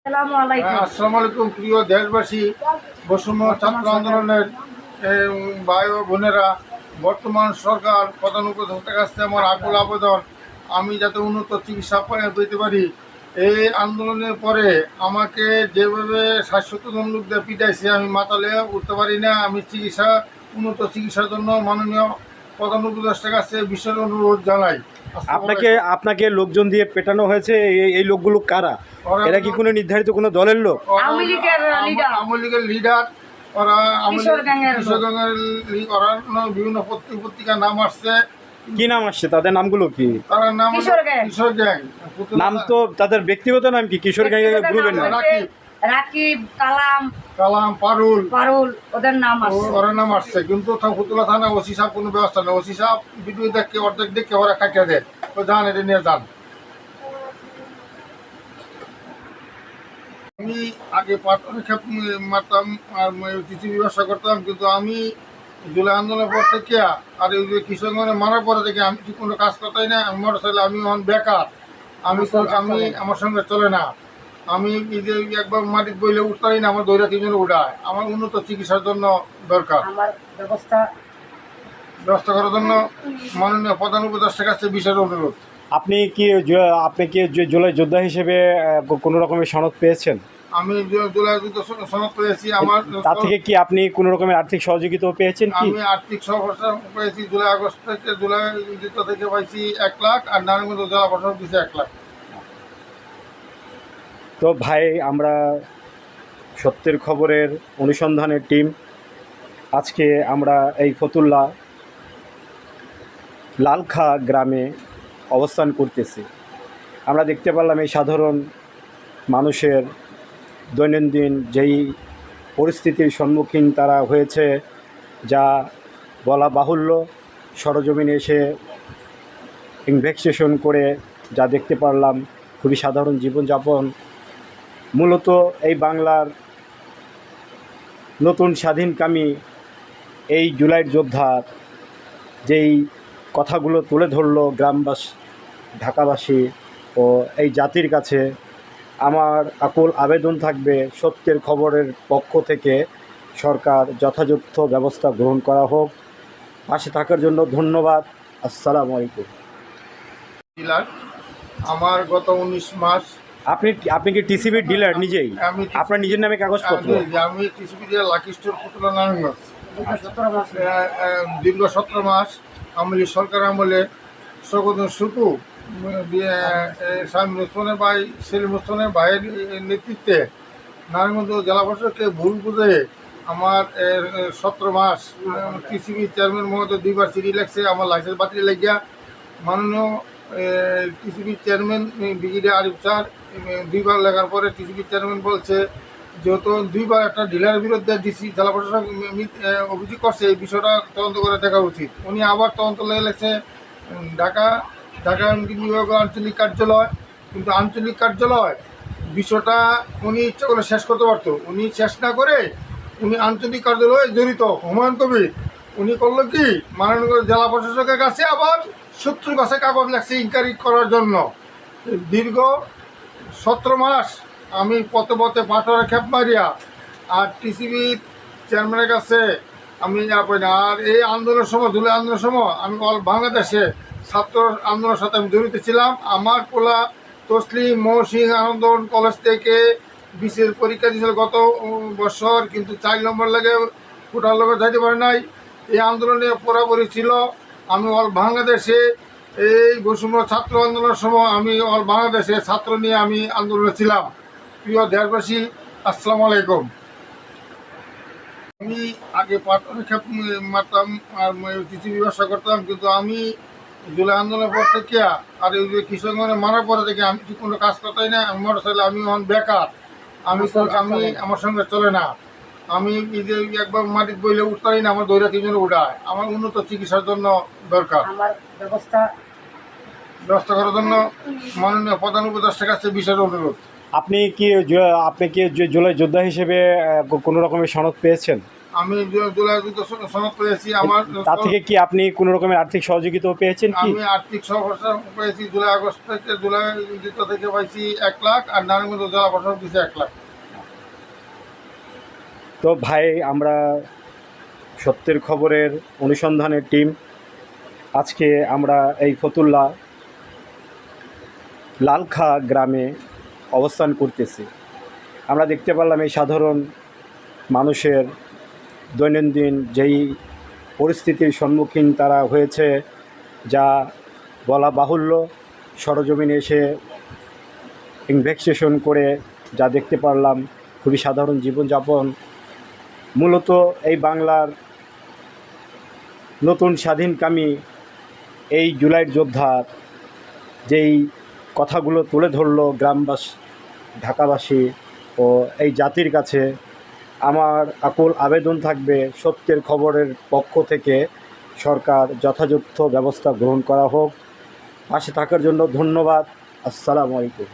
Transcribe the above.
আসসালামু আলাইকুম প্রিয় দেশবাসী, বৈষম্য ছাত্র আন্দোলনের ভাই ও বোনেরা, বর্তমান সরকার প্রধান উপদেষ্টার কাছে আমার আকুল আবেদন, আমি যাতে উন্নত চিকিৎসা পেতে পারি। এই আন্দোলনের পরে আমাকে যেভাবে 60-70 জন লোকদের পিটাইছে, আমি মাতালে উঠতে পারি না। আমি উন্নত চিকিৎসার জন্য মাননীয় প্রধান উপদেষ্টার কাছে বিশেষ অনুরোধ জানাই। আপনাকে আপনাকে লোকজন দিয়ে পেটানো হয়েছে। এই লোকগুলো কারা? এরা কি কোনো নির্ধারিত কোনো দলের লোক? আওয়ামী লীগের লিডার। ওরা কিশোর গ্যাংয়ের বিভিন্ন পত্রিকার নাম আসছে। কি নাম আসছে? তাদের নামগুলো কি? তার নাম কিশোর গ্যাং। নাম তো তাদের ব্যক্তিগত নাম কি? কিশোর গ্যাং গ্রুপের নাম রাকিব, কালাম, পারুল ওদের নাম আসছে। ওরা নাম আসছে, কিন্তু ফুতুলা থানা ওসি সাহেব কোনো ব্যবস্থা নেই। ওসি সাহেব ভিডিও দেখে অর্ধেক দেখে ওরা কাটিয়ে দেয়। তো যান, এটা নিয়ে যান। আমি আগে পাটক্ষেপ মারতাম আর টিসিবি ব্যবসা করতাম, কিন্তু আমি জুলাই আন্দোলনের পর থেকে আর এই যে কৃষকগণের মারার পরে থেকে আমি ঠিক কোনো কাজ করতাই না। আমি মোটর সাইকেল, আমি এখন বেকার। আমি আমার সঙ্গে চলে না। আমি যে একবার মাটির বইলে উঠতাই না, আমার দৈরা তিনজন উঠায়। আমার উন্নত চিকিৎসার জন্য দরকার, আমার ব্যবস্থা করার জন্য মাননীয় প্রধান উপদেষ্টার কাছে বিশেষ অনুরোধ। আপনি কি জুলাই যোদ্ধা হিসেবে কোনো রকমের সনদ পেয়েছেন? আমি জুলাই যুদ্ধ সনদ পেয়েছি। আমার তার থেকে কি আপনি কোনো রকমের আর্থিক সহযোগিতাও পেয়েছেন? কি আমি আর্থিক সহযোগিতা পেয়েছি? জুলাই আগস্ট থেকে, জুলাই যুদ্ধ থেকে পাইছি 1 লাখ, আর নারায়ণগঞ্জ জেলা প্রশাসন দিয়েছে 1 লাখ। তো ভাই, আমরা সত্যের খবরের অনুসন্ধানের টিম আজকে আমরা এই ফতুল্লা লালখা গ্রামে অবস্থান করতেছি। আমরা দেখতে পারলাম এই সাধারণ মানুষের দৈনন্দিন যেই পরিস্থিতির সম্মুখীন তারা হয়েছে, যা বলা বাহুল্য। সরজমিনে এসে ইনভেস্টিগেশন করে যা দেখতে পারলাম, খুবই সাধারণ জীবনযাপন। মূলত এই বাংলার নতুন স্বাধীনকামী এই জুলাইয়ের যোদ্ধার যেই কথাগুলো তুলে ধরল গ্রামবাসী, ঢাকাবাসী ও এই জাতির কাছে, আমার আকুল আবেদন থাকবে সত্যের খবরের পক্ষ থেকে সরকার যথাযথ ব্যবস্থা গ্রহণ করা হোক। পাশে থাকার জন্য ধন্যবাদ। আসসালামু আলাইকুম। আমার গত 19 মাস। আপনি কি টিসিবির ডিলার নিজেই? আপনার নিজের নামে কাগজপত্র? আমি TCB dealer, lucky store, Fatullah, Narayanganj. দীর্ঘ 17 মাস আমলি সরকার আমলে শোকন সুকু শামীম ওসমানের ভাই, সেলিম ওসমানের ভাইয়ের নেতৃত্বে নারায়ণগঞ্জ জেলা প্রশাসককে ভুল বুঝে আমার 17 মাস টিসিবি চেয়ারম্যান মহোদয় 2বার চিঠি লেগছে আমার লাইসেন্স বাতিল লাগিয়া। মাননীয় TCB chairman brigadier Arif sir 2বার লেখার পরে টিসিবি চেয়ারম্যান বলছে, যেহেতু 2বার একটা ডিলারের বিরুদ্ধে ডিসি জেলা প্রশাসক অভিযোগ করছে, এই বিষয়টা তদন্ত করে দেখা উচিত। উনি আবার তদন্ত লেগেছে ঢাকা বিভাগ আঞ্চলিক কার্যালয়, কিন্তু আঞ্চলিক কার্যালয় বিষয়টা উনি ইচ্ছা করে শেষ করতে পারতো। উনি শেষ না করে উনি আঞ্চলিক কার্যালয়ে জড়িত হুমায়ুন কবির উনি করলো কি, মাননীয় জেলা প্রশাসকের কাছে আবার শত্রুর কাছে কাগজ লাগছে ইনকোয়ারি করার জন্য। দীর্ঘ 17 মাস আমি পথে পাথরে খেপ মারিয়া আর টিসিবির চেয়ারম্যানের কাছে আমি পাই না। আর এই আন্দোলনের সময়, জুলাই আন্দোলনের সময় আমি অল বাংলাদেশে ছাত্র আন্দোলনের সাথে আমি জড়িত ছিলাম। আমার পোলা তসলিম মহসিং আনন্দন কলেজ থেকে বিশেষ পরীক্ষা দিয়েছিল গত বছর, কিন্তু 4 নম্বর লাগে ফুটার লোক যাইতে পারে নাই। এই আন্দোলনে পরাপরি ছিল। আমি অল বাংলাদেশে এই বৈষম্য ছাত্র আন্দোলনের সময় আমি অল বাংলাদেশে ছাত্র নিয়ে আমি আন্দোলনে ছিলাম। প্রিয় দেশবাসী, আসসালামু আলাইকুম। আমি আগে পাটক্ষেপ মারতাম আর টিসিবি ব্যবসা করতাম, কিন্তু আমি জুলাই আন্দোলনের পর থেকে আর এই যে কৃষকগণের মারার পরে থেকে আমি ঠিক কোনো কাজ করতাই না। আমি মোটর সাইকেল, আমি এখন বেকার। আমি আমার সঙ্গে চলে না। আমি যে একবার মাটির বইলে উঠতাই না, আমার দৈরা তিনজন উঠায়। আমার উন্নত চিকিৎসার জন্য দরকার, আমার ব্যবস্থা করার জন্য মাননীয় প্রধান উপদেষ্টার কাছে বিশেষ অনুরোধ। আপনি কি জুলাই যোদ্ধা হিসেবে কোনো রকমের সনদ পেয়েছেন? আমি জুলাই যুদ্ধ সনদ পেয়েছি। আমার তা থেকে কি আপনি কোনো রকমের আর্থিক সহযোগিতাও পেয়েছেন কি? আমি আর্থিক সহযোগিতা পেয়েছি জুলাই আগস্ট থেকে, জুলাই যুদ্ধ থেকে পাইছি 1 লাখ, আর নারায়ণগঞ্জ জেলা প্রশাসন দিয়েছে 1 লাখ। তো ভাই, আমরা সত্যের খবরের অনুসন্ধানের টিম আজকে আমরা এই ফতুল্লা লালখা গ্রামে অবস্থান করতেছি। আমরা দেখতে পারলাম এই সাধারণ মানুষের দৈনন্দিন যেই পরিস্থিতির সম্মুখীন তারা হয়েছে, যা বলা বাহুল্য। সরজমিনে এসে ইনভেস্টিগেশন করে যা দেখতে পারলাম, খুবই সাধারণ জীবনযাপন। মূলত এই বাংলার নতুন স্বাধীনকামী এই জুলাইয়ের যোদ্ধার যেই কথাগুলো তুলে ধরলো গ্রামবাসী, ঢাকাবাসী ও এই জাতির কাছে, আমার আকুল আবেদন থাকবে সত্যের খবরের পক্ষ থেকে সরকার যথাযথ ব্যবস্থা গ্রহণ করা হোক। পাশে থাকার জন্য ধন্যবাদ। আসসালামু আলাইকুম।